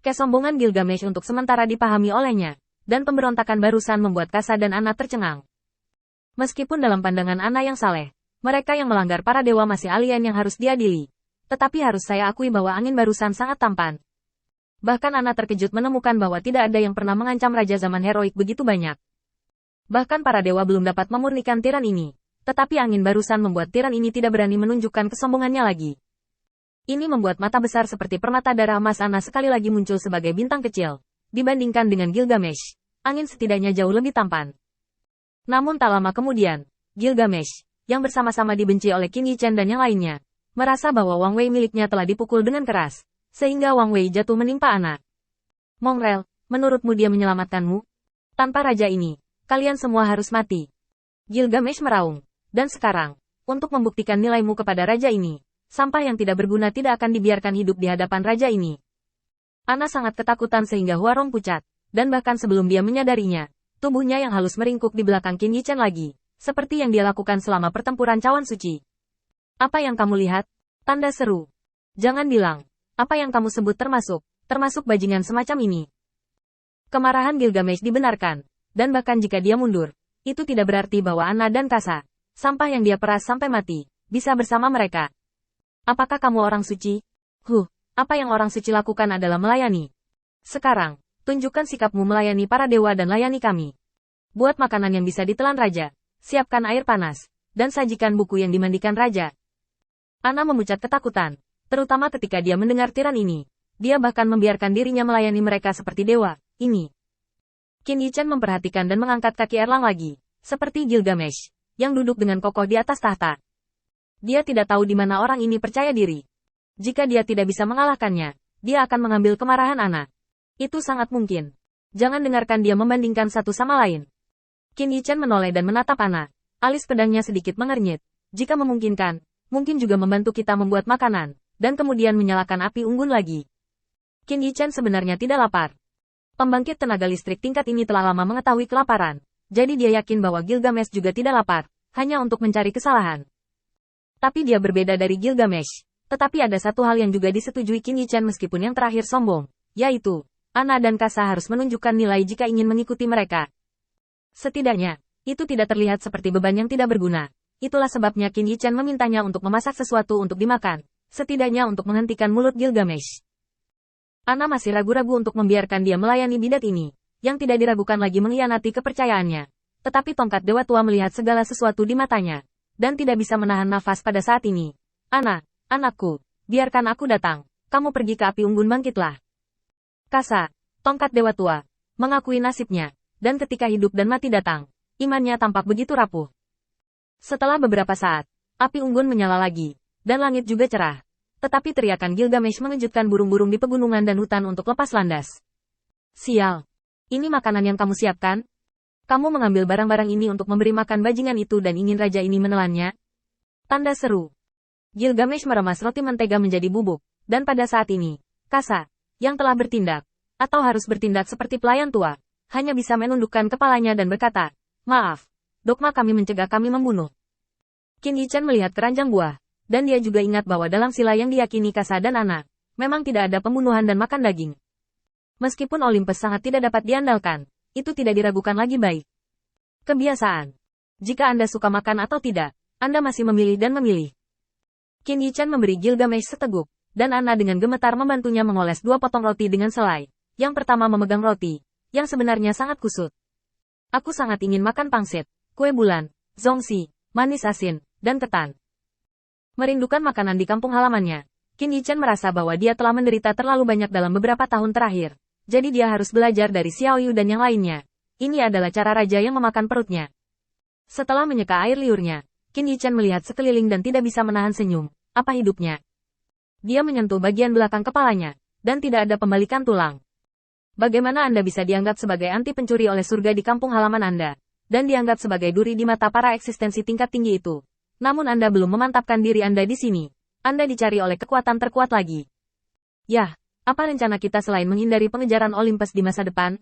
Kesombongan Gilgamesh untuk sementara dipahami olehnya, dan pemberontakan barusan membuat Kasa dan Anna tercengang. Meskipun dalam pandangan Anna yang saleh, mereka yang melanggar para dewa masih alien yang harus diadili. Tetapi harus saya akui bahwa angin barusan sangat tampan. Bahkan Anna terkejut menemukan bahwa tidak ada yang pernah mengancam raja zaman heroik begitu banyak. Bahkan para dewa belum dapat memurnikan tiran ini. Tetapi angin barusan membuat tiran ini tidak berani menunjukkan kesombongannya lagi. Ini membuat mata besar seperti permata darah emas Anna sekali lagi muncul sebagai bintang kecil. Dibandingkan dengan Gilgamesh, angin setidaknya jauh lebih tampan. Namun tak lama kemudian, Gilgamesh, yang bersama-sama dibenci oleh Qin Yichen dan yang lainnya, merasa bahwa Wang Wei miliknya telah dipukul dengan keras, sehingga Wang Wei jatuh menimpa Anna. Mongrel, menurutmu dia menyelamatkanmu? Tanpa raja ini, kalian semua harus mati. Gilgamesh meraung. Dan sekarang, untuk membuktikan nilaimu kepada raja ini, sampah yang tidak berguna tidak akan dibiarkan hidup di hadapan raja ini. Anna sangat ketakutan sehingga Huarong pucat, dan bahkan sebelum dia menyadarinya, tubuhnya yang halus meringkuk di belakang Qin Yichen lagi, seperti yang dia lakukan selama pertempuran cawan suci. Apa yang kamu lihat? Tanda seru. Jangan bilang, apa yang kamu sebut termasuk bajingan semacam ini. Kemarahan Gilgamesh dibenarkan, dan bahkan jika dia mundur, itu tidak berarti bahwa Anna dan Kasa, sampah yang dia peras sampai mati, bisa bersama mereka. Apakah kamu orang suci? Apa yang orang suci lakukan adalah melayani. Sekarang, tunjukkan sikapmu melayani para dewa dan layani kami. Buat makanan yang bisa ditelan raja, siapkan air panas, dan sajikan buku yang dimandikan raja. Anna memucat ketakutan, terutama ketika dia mendengar tiran ini. Dia bahkan membiarkan dirinya melayani mereka seperti dewa, ini. Qin Yichen memperhatikan dan mengangkat kaki Erlang lagi, seperti Gilgamesh, yang duduk dengan kokoh di atas tahta. Dia tidak tahu di mana orang ini percaya diri. Jika dia tidak bisa mengalahkannya, dia akan mengambil kemarahan Anna. Itu sangat mungkin. Jangan dengarkan dia membandingkan satu sama lain. Qin Yichen menoleh dan menatap Anna. Alis pedangnya sedikit mengernyit. Jika memungkinkan, mungkin juga membantu kita membuat makanan, dan kemudian menyalakan api unggun lagi. Qin Yichen sebenarnya tidak lapar. Pembangkit tenaga listrik tingkat ini telah lama mengetahui kelaparan. Jadi dia yakin bahwa Gilgamesh juga tidak lapar, hanya untuk mencari kesalahan. Tapi dia berbeda dari Gilgamesh. Tetapi ada satu hal yang juga disetujui Qin Yichen meskipun yang terakhir sombong, yaitu, Anna dan Kasa harus menunjukkan nilai jika ingin mengikuti mereka. Setidaknya, itu tidak terlihat seperti beban yang tidak berguna. Itulah sebabnya Qin Yichen memintanya untuk memasak sesuatu untuk dimakan, setidaknya untuk menghentikan mulut Gilgamesh. Anna masih ragu-ragu untuk membiarkan dia melayani bidat ini, yang tidak diragukan lagi mengkhianati kepercayaannya. Tetapi tongkat Dewa Tua melihat segala sesuatu di matanya, dan tidak bisa menahan nafas pada saat ini. Anna, anakku, biarkan aku datang, kamu pergi ke api unggun bangkitlah. Kasa, tongkat Dewa Tua, mengakui nasibnya, dan ketika hidup dan mati datang, imannya tampak begitu rapuh. Setelah beberapa saat, api unggun menyala lagi, dan langit juga cerah. Tetapi teriakan Gilgamesh mengejutkan burung-burung di pegunungan dan hutan untuk lepas landas. Sial! Ini makanan yang kamu siapkan? Kamu mengambil barang-barang ini untuk memberi makan bajingan itu dan ingin raja ini menelannya? Tanda seru. Gilgamesh meremas roti mentega menjadi bubuk, dan pada saat ini, Kasa, yang telah bertindak, atau harus bertindak seperti pelayan tua, hanya bisa menundukkan kepalanya dan berkata, maaf, dogma kami mencegah kami membunuh. Qin Yichen melihat keranjang buah, dan dia juga ingat bahwa dalam sila yang diyakini Kasa dan Anna, memang tidak ada pembunuhan dan makan daging. Meskipun Olympus sangat tidak dapat diandalkan, itu tidak diragukan lagi baik. Kebiasaan. Jika Anda suka makan atau tidak, Anda masih memilih dan memilih. Qin Yichen memberi Gilgamesh seteguk, dan Anna dengan gemetar membantunya mengoles 2 potong roti dengan selai. Yang pertama memegang roti, yang sebenarnya sangat kusut. Aku sangat ingin makan pangsit, kue bulan, zongxi, manis asin, dan ketan. Merindukan makanan di kampung halamannya, Qin Yichen merasa bahwa dia telah menderita terlalu banyak dalam beberapa tahun terakhir. Jadi dia harus belajar dari Xiao Yu dan yang lainnya. Ini adalah cara raja yang memakan perutnya. Setelah menyeka air liurnya, Qin Yichen melihat sekeliling dan tidak bisa menahan senyum. Apa hidupnya? Dia menyentuh bagian belakang kepalanya, dan tidak ada pembalikan tulang. Bagaimana Anda bisa dianggap sebagai anti pencuri oleh surga di kampung halaman Anda, dan dianggap sebagai duri di mata para eksistensi tingkat tinggi itu? Namun Anda belum memantapkan diri Anda di sini. Anda dicari oleh kekuatan terkuat lagi. Yah. Apa rencana kita selain menghindari pengejaran Olympus di masa depan?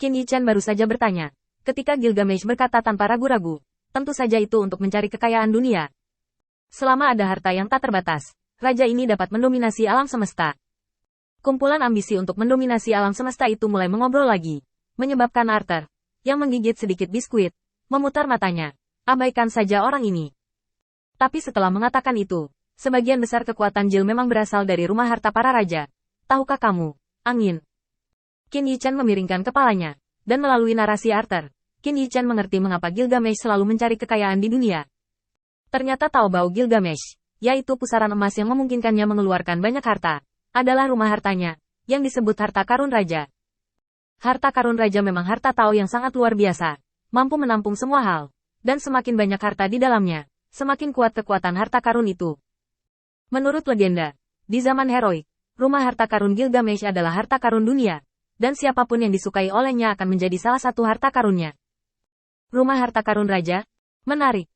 Qin Yichen baru saja bertanya. Ketika Gilgamesh berkata tanpa ragu-ragu, tentu saja itu untuk mencari kekayaan dunia. Selama ada harta yang tak terbatas, raja ini dapat mendominasi alam semesta. Kumpulan ambisi untuk mendominasi alam semesta itu mulai mengobrol lagi, menyebabkan Arthur, yang menggigit sedikit biskuit, memutar matanya. Abaikan saja orang ini. Tapi setelah mengatakan itu, sebagian besar kekuatan Jil memang berasal dari rumah harta para raja. Tahukah kamu, angin? Qin Yichan memiringkan kepalanya, dan melalui narasi Arthur, Qin Yichan mengerti mengapa Gilgamesh selalu mencari kekayaan di dunia. Ternyata Taobao Gilgamesh, yaitu pusaran emas yang memungkinkannya mengeluarkan banyak harta, adalah rumah hartanya, yang disebut harta karun raja. Harta karun raja memang harta Tao yang sangat luar biasa, mampu menampung semua hal, dan semakin banyak harta di dalamnya, semakin kuat kekuatan harta karun itu. Menurut legenda, di zaman heroik, rumah harta karun Gilgamesh adalah harta karun dunia, dan siapapun yang disukai olehnya akan menjadi salah satu harta karunnya. Rumah harta karun raja? Menarik.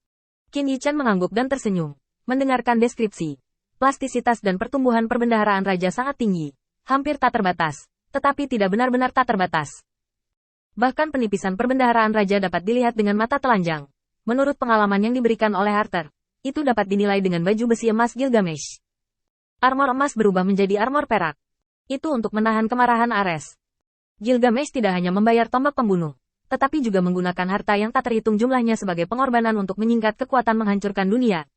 Qin Yichan mengangguk dan tersenyum, mendengarkan deskripsi. Plastisitas dan pertumbuhan perbendaharaan raja sangat tinggi, hampir tak terbatas, tetapi tidak benar-benar tak terbatas. Bahkan penipisan perbendaharaan raja dapat dilihat dengan mata telanjang. Menurut pengalaman yang diberikan oleh Arthur, itu dapat dinilai dengan baju besi emas Gilgamesh. Armor emas berubah menjadi armor perak. Itu untuk menahan kemarahan Ares. Gilgamesh tidak hanya membayar tombak pembunuh, tetapi juga menggunakan harta yang tak terhitung jumlahnya sebagai pengorbanan untuk menyingkat kekuatan menghancurkan dunia.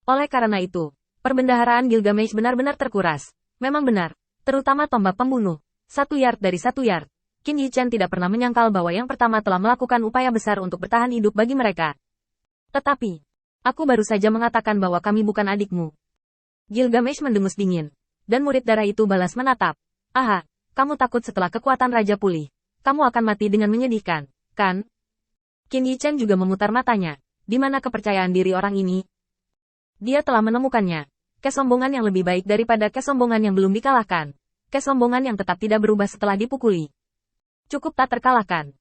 Oleh karena itu, perbendaharaan Gilgamesh benar-benar terkuras. Memang benar, terutama tombak pembunuh. 1 yard dari 1 yard. Qin Yichan tidak pernah menyangkal bahwa yang pertama telah melakukan upaya besar untuk bertahan hidup bagi mereka. Tetapi, aku baru saja mengatakan bahwa kami bukan adikmu. Gilgamesh mendengus dingin, dan murid darah itu balas menatap. Aha, kamu takut setelah kekuatan raja pulih. Kamu akan mati dengan menyedihkan, kan? Qin Yichan juga memutar matanya. Di mana kepercayaan diri orang ini? Dia telah menemukannya. Kesombongan yang lebih baik daripada kesombongan yang belum dikalahkan. Kesombongan yang tetap tidak berubah setelah dipukuli. Cukup tak terkalahkan.